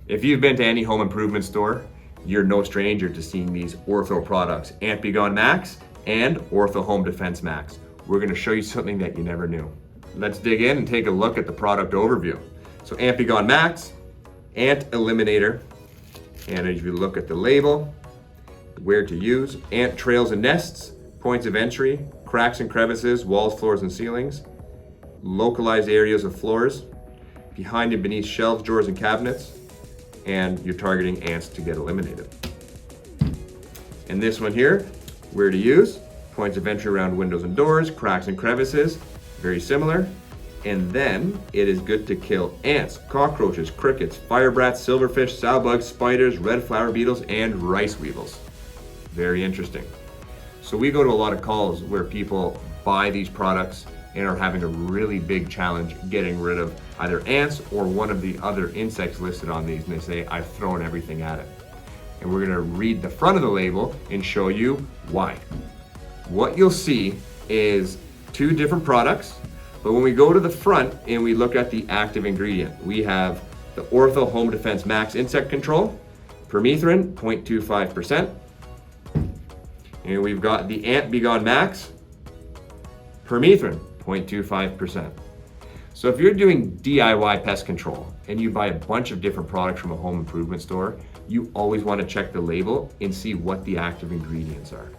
If you've been to any home improvement store, you're no stranger to seeing these Ortho products, Ant B Gone Max and Ortho Home Defense Max. We're gonna show you something that you never knew. Let's dig in and take a look at the product overview. So Ant B Gone Max, Ant Eliminator, and if you look at the label, where to use, ant trails and nests, points of entry, cracks and crevices, walls, floors, and ceilings, localized areas of floors, behind and beneath shelves, drawers, and cabinets, and you're targeting ants to get eliminated. And this one here, where to use, points of entry around windows and doors, cracks and crevices, very similar. And then it is good to kill ants, cockroaches, crickets, fire brats, silverfish, sow bugs, spiders, red flower beetles, and rice weevils. Very interesting. So we go to a lot of calls where people buy these products and are having a really big challenge getting rid of either ants or one of the other insects listed on these, and they say, I've thrown everything at it. And we're gonna read the front of the label and show you why. What you'll see is two different products, but when we go to the front and we look at the active ingredient, we have the Ortho Home Defense Max Insect Control, Permethrin 0.25%, and we've got the Ant B Gone Max, Permethrin 0.25%. So if you're doing DIY pest control and you buy a bunch of different products from a home improvement store, you always want to check the label and see what the active ingredients are.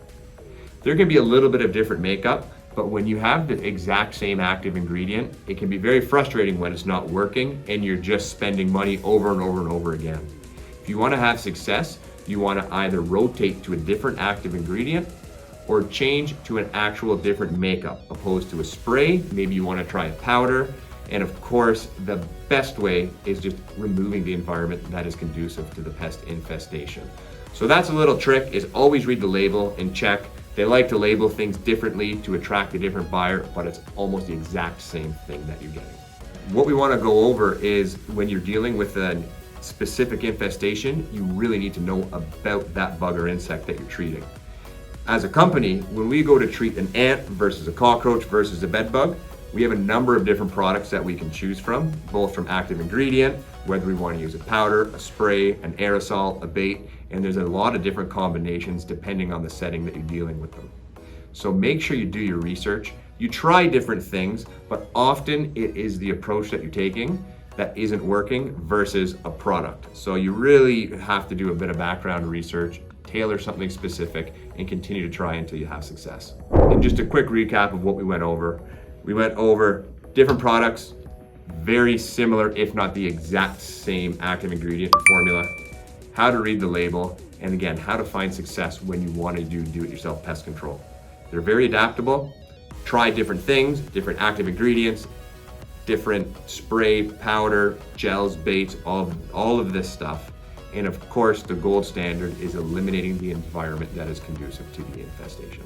There can be a little bit of different makeup, but when you have the exact same active ingredient, it can be very frustrating when it's not working and you're just spending money over and over and over again. If you want to have success, you want to either rotate to a different active ingredient or change to an actual different makeup opposed to a spray. Maybe you want to try a powder. And of course, the best way is just removing the environment that is conducive to the pest infestation. So that's a little trick, is always read the label and check. They like to label things differently to attract a different buyer, but it's almost the exact same thing that you're getting. What we want to go over is when you're dealing with a specific infestation, you really need to know about that bug or insect that you're treating. As a company, when we go to treat an ant versus a cockroach versus a bed bug, we have a number of different products that we can choose from, both from active ingredient, whether we want to use a powder, a spray, an aerosol, a bait, and there's a lot of different combinations depending on the setting that you're dealing with them. So make sure you do your research. You try different things, but often it is the approach that you're taking that isn't working versus a product. So you really have to do a bit of background research, tailor something specific, and continue to try until you have success. And just a quick recap of what we went over. We went over different products, very similar, if not the exact same active ingredient formula, how to read the label, and again, how to find success when you want to do it-yourself pest control. They're very adaptable. Try different things, different active ingredients, different spray, powder, gels, baits, all of this stuff. And of course, the gold standard is eliminating the environment that is conducive to the infestation.